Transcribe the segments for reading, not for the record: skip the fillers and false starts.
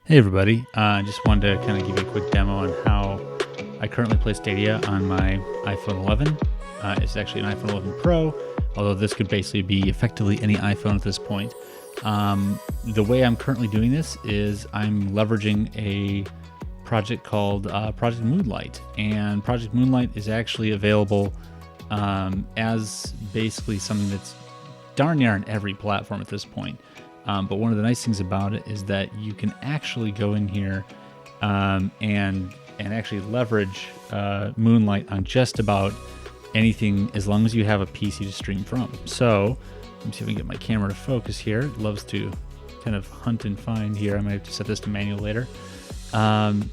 Hey everybody, just wanted to kind of give you a quick demo on how I currently play Stadia on my iPhone 11. It's actually an iPhone 11 Pro, although this could basically be effectively any iPhone at this point. The way I'm currently doing this is I'm leveraging a project called Project Moonlight, and Project Moonlight is actually available as basically something that's darn near on every platform at this point. But one of the nice things about it is that you can actually go in here and actually leverage Moonlight on just about anything as long as you have a PC to stream from. So let me see if I can get my camera to focus here. It loves to kind of hunt and find here. I might have to set this to manual later. In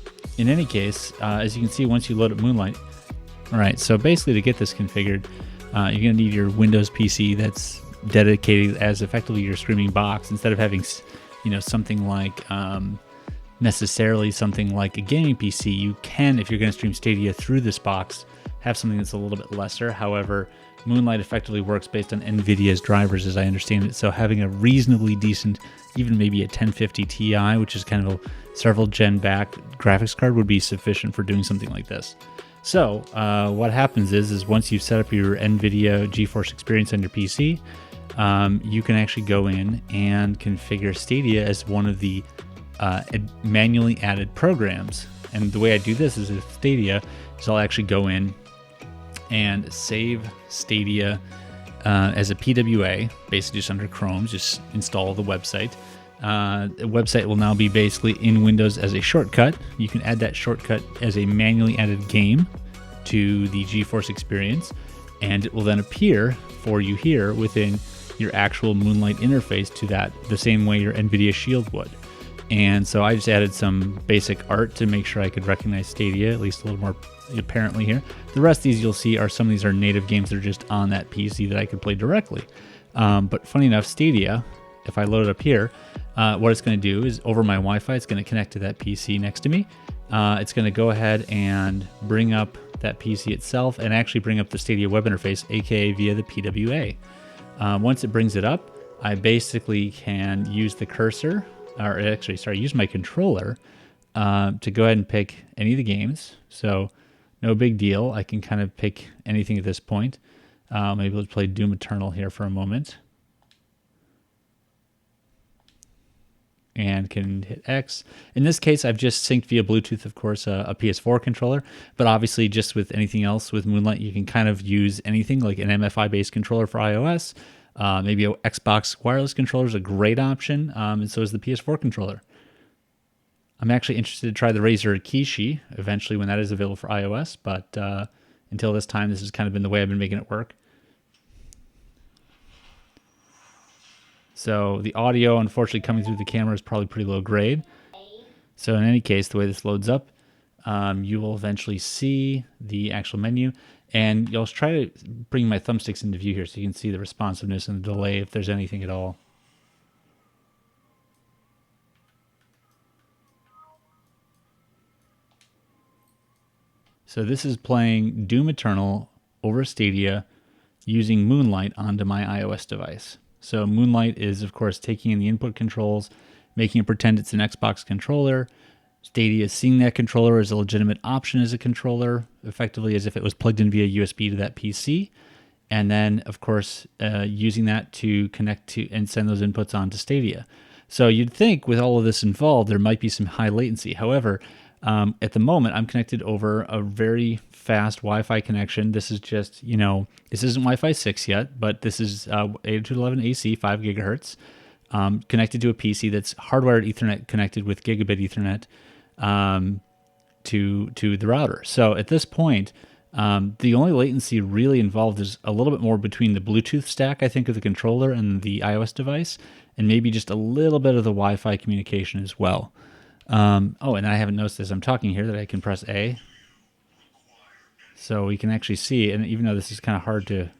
any case, as you can see, once you load up Moonlight, all right, so basically to get this configured, you're going to need your Windows PC that's dedicated as effectively your streaming box, instead of having, something like necessarily something like a gaming PC. You can, if you're going to stream Stadia through this box, have something that's a little bit lesser. However, Moonlight effectively works based on NVIDIA's drivers, as I understand it. So having a reasonably decent, even maybe a 1050 Ti, which is kind of a several gen back graphics card, would be sufficient for doing something like this. So what happens is once you've set up your NVIDIA GeForce experience on your PC, you can actually go in and configure Stadia as one of the manually added programs. And the way I do this is with Stadia is I'll actually go in and save Stadia as a PWA, basically just under Chrome, just install the website. The website will now be basically in Windows as a shortcut. You can add that shortcut as a manually added game to the GeForce experience, and it will then appear for you here within your actual Moonlight interface to that, the same way your NVIDIA Shield would. And so I just added some basic art to make sure I could recognize Stadia, at least a little more apparently here. The rest of these you'll see are some of these are native games that are just on that PC that I could play directly. But funny enough, Stadia, if I load it up here, what it's going to do is over my Wi-Fi, it's going to connect to that PC next to me. It's going to go ahead and bring up that PC itself and actually bring up the Stadia web interface, aka via the PWA. Once it brings it up, I basically can use the cursor, or actually, sorry, use my controller to go ahead and pick any of the games. So no big deal. I can kind of pick anything at this point. Maybe let's play Doom Eternal here for a moment. And can hit X. In this case, I've just synced via Bluetooth, of course, a PS4 controller. But obviously, just with anything else with Moonlight, you can kind of use anything like an MFI-based controller for iOS. Maybe an Xbox wireless controller is a great option, and so is the PS4 controller. I'm actually interested to try the Razer Kishi eventually when that is available for iOS, but until this time, this has kind of been the way I've been making it work. So the audio, unfortunately, coming through the camera is probably pretty low grade. So in any case, the way this loads up, you will eventually see the actual menu. And you'll try to bring my thumbsticks into view here so you can see the responsiveness and the delay if there's anything at all. So this is playing Doom Eternal over Stadia using Moonlight onto my iOS device. So Moonlight is, of course, taking in the input controls, making it pretend it's an Xbox controller. Stadia is seeing that controller as a legitimate option as a controller, effectively as if it was plugged in via USB to that PC. And then, of course, using that to connect to and send those inputs onto Stadia. So you'd think with all of this involved, there might be some high latency. However, at the moment, I'm connected over a very fast Wi-Fi connection. This is just, this isn't Wi-Fi 6 yet, but this is 802.11ac, 5 gigahertz, connected to a PC that's hardwired Ethernet connected with gigabit Ethernet to the router. So at this point, the only latency really involved is a little bit more between the Bluetooth stack, I think, of the controller and the iOS device, and maybe just a little bit of the Wi-Fi communication as well. Oh, and I haven't noticed as I'm talking here that I can press A. So we can actually see, and even though this is kind of hard to,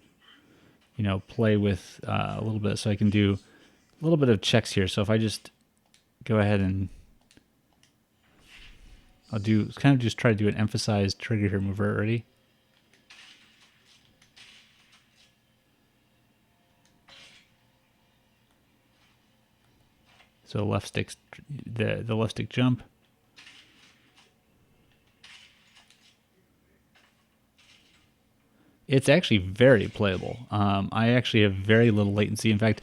play with a little bit, so I can do a little bit of checks here. So if I just go ahead and I'll kind of just try to do an emphasized trigger here mover already. So the left stick jump. It's actually very playable. I actually have very little latency. In fact,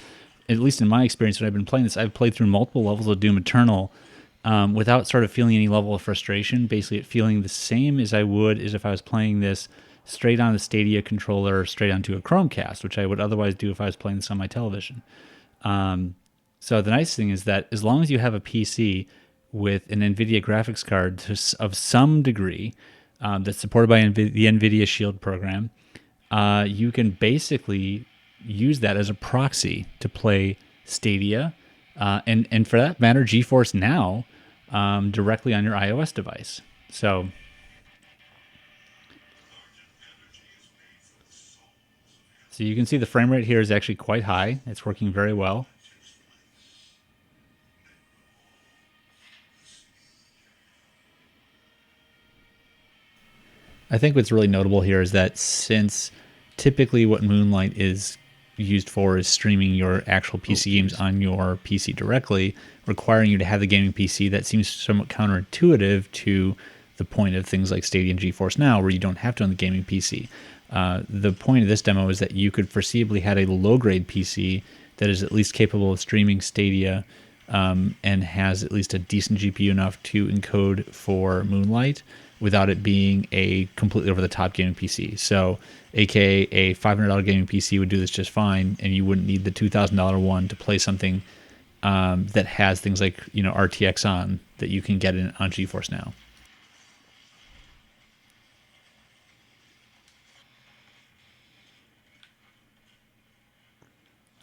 at least in my experience when I've been playing this, I've played through multiple levels of Doom Eternal without sort of feeling any level of frustration. Basically, it feeling the same as I would as if I was playing this straight on the Stadia controller, straight onto a Chromecast, which I would otherwise do if I was playing this on my television. So the nice thing is that as long as you have a PC with an NVIDIA graphics card of some degree that's supported by the NVIDIA Shield program, you can basically use that as a proxy to play Stadia, and for that matter, GeForce Now directly on your iOS device. So you can see the frame rate here is actually quite high. It's working very well. I think what's really notable here is that since typically what Moonlight is used for is streaming your actual PC games on your PC directly, requiring you to have the gaming PC, that seems somewhat counterintuitive to the point of things like Stadia and GeForce Now, where you don't have to own the gaming PC. The point of this demo is that you could foreseeably have a low-grade PC that is at least capable of streaming Stadia and has at least a decent GPU enough to encode for Moonlight without it being a completely over-the-top gaming PC. So, aka a $500 gaming PC would do this just fine, and you wouldn't need the $2,000 one to play something that has things like RTX on that you can get on GeForce Now.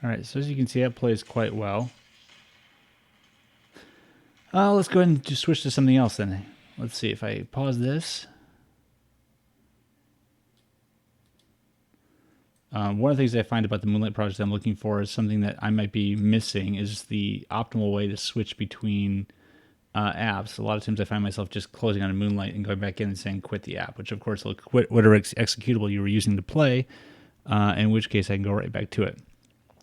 All right, so as you can see, it plays quite well. Let's go ahead and just switch to something else then. Let's see if I pause this. One of the things I find about the Moonlight project I'm looking for is something that I might be missing is the optimal way to switch between apps. A lot of times I find myself just closing on a Moonlight and going back in and saying quit the app, which of course will quit whatever executable you were using to play, in which case I can go right back to it.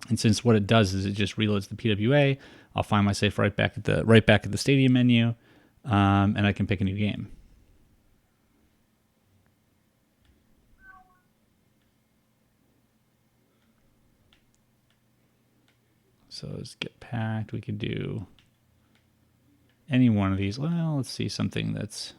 And since what it does is it just reloads the PWA, I'll find myself right back at the Stadia menu, and I can pick a new game. So let's get packed. We could do any one of these. Well, let's see something that's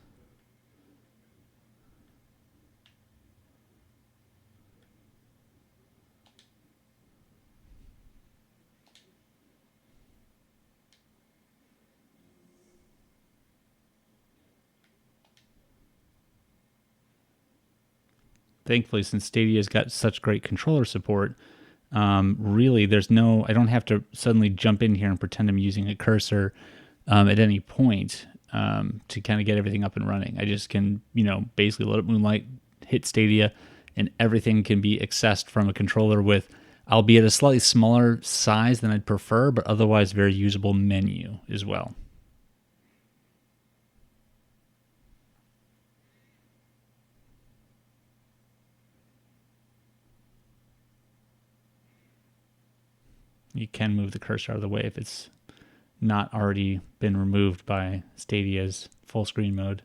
thankfully, since Stadia's got such great controller support, really I don't have to suddenly jump in here and pretend I'm using a cursor at any point to kind of get everything up and running. I just can, basically load up Moonlight, hit Stadia, and everything can be accessed from a controller with, albeit a slightly smaller size than I'd prefer, but otherwise very usable menu as well. You can move the cursor out of the way if it's not already been removed by Stadia's full screen mode.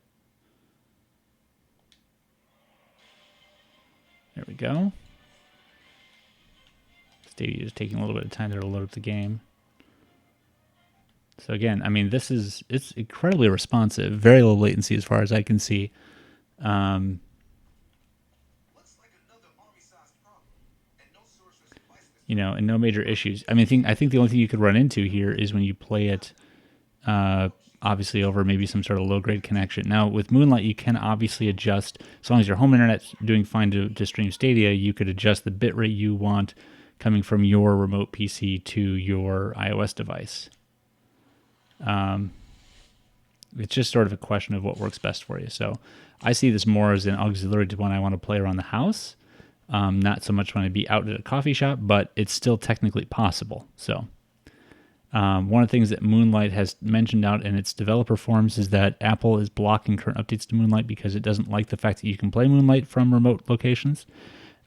There we go. Stadia is taking a little bit of time there to load up the game. So again, I mean, it's incredibly responsive, very low latency as far as I can see. And no major issues. I mean, I think the only thing you could run into here is when you play it, obviously over maybe some sort of low-grade connection. Now, with Moonlight, you can obviously adjust, as long as your home internet's doing fine to stream Stadia, you could adjust the bitrate you want coming from your remote PC to your iOS device. It's just sort of a question of what works best for you. So I see this more as an auxiliary to when I want to play around the house. Not so much when I'd be out at a coffee shop, but it's still technically possible. So one of the things that Moonlight has mentioned out in its developer forums is that Apple is blocking current updates to Moonlight because it doesn't like the fact that you can play Moonlight from remote locations.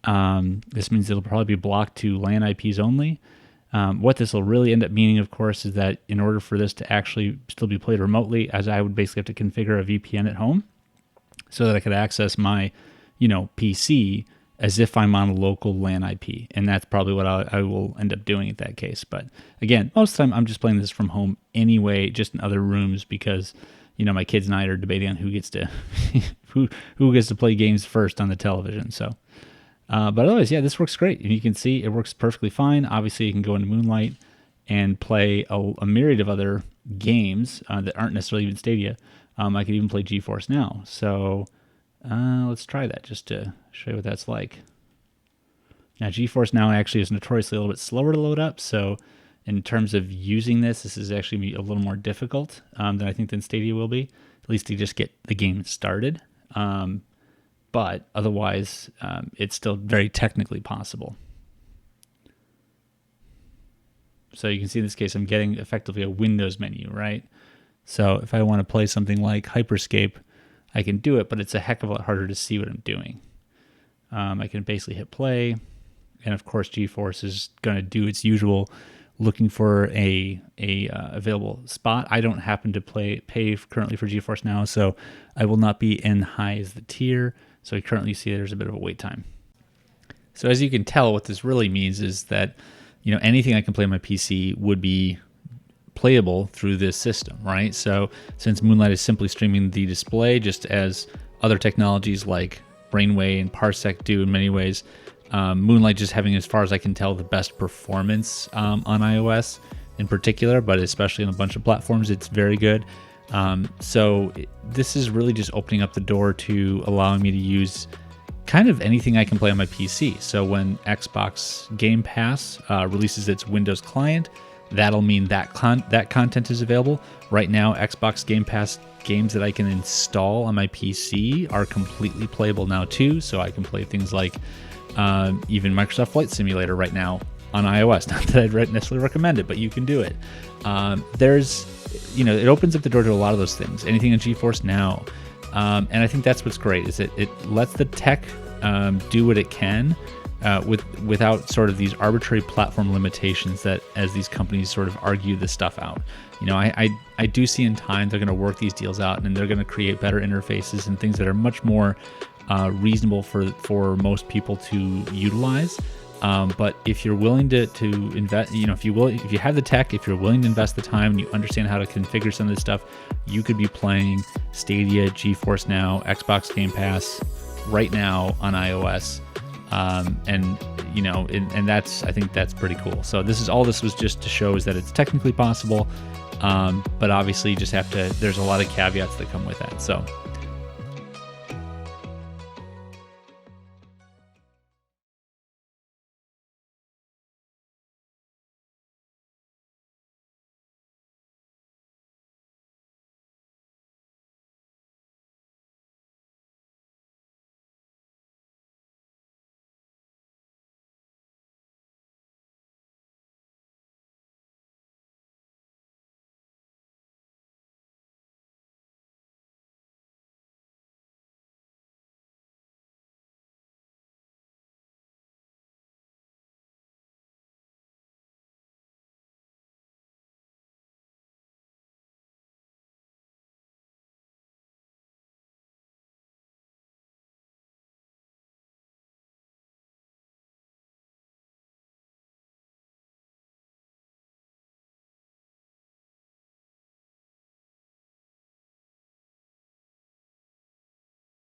This means it'll probably be blocked to LAN IPs only. What this will really end up meaning, of course, is that in order for this to actually still be played remotely, as I would basically have to configure a VPN at home so that I could access my, PC as if I'm on a local LAN IP. And that's probably what I will end up doing in that case. But again, most of the time I'm just playing this from home anyway, just in other rooms because, my kids and I are debating on who gets to who gets to play games first on the television. So, but otherwise, yeah, this works great. And you can see it works perfectly fine. Obviously, you can go into Moonlight and play a myriad of other games that aren't necessarily even Stadia. I could even play GeForce Now. So let's try that just to show you what that's like. Now, GeForce Now actually is notoriously a little bit slower to load up. So in terms of using this is actually a little more difficult than Stadia will be, at least to just get the game started. But otherwise, it's still very technically possible. So you can see in this case, I'm getting effectively a Windows menu, right? So if I want to play something like Hyperscape, I can do it, but it's a heck of a lot harder to see what I'm doing. I can basically hit play, and of course, GeForce is going to do its usual, looking for a available spot. I don't happen to pay currently for GeForce Now, so I will not be in high as the tier. So you currently see there's a bit of a wait time. So as you can tell, what this really means is that anything I can play on my PC would be playable through this system, right? So since Moonlight is simply streaming the display, just as other technologies like Brainwave and Parsec do in many ways, Moonlight just having, as far as I can tell, the best performance on iOS in particular, but especially on a bunch of platforms, it's very good. So this is really just opening up the door to allowing me to use kind of anything I can play on my PC. So when Xbox Game Pass releases its Windows client, that'll mean that content is available. Right now, Xbox Game Pass games that I can install on my PC are completely playable now too. So I can play things like even Microsoft Flight Simulator right now on iOS. Not that I'd necessarily recommend it, but you can do it. It opens up the door to a lot of those things. Anything in GeForce Now. And I think that's what's great, is it lets the tech do what it can without sort of these arbitrary platform limitations that as these companies sort of argue this stuff out. I do see in time they're going to work these deals out, and they're going to create better interfaces and things that are much more reasonable for most people to utilize. But if you're willing to invest, if you have the tech, if you're willing to invest the time and you understand how to configure some of this stuff, you could be playing Stadia, GeForce Now, Xbox Game Pass right now on iOS. And I think that's pretty cool. So this was just to show is that it's technically possible. But obviously you just have to, there's a lot of caveats that come with that. So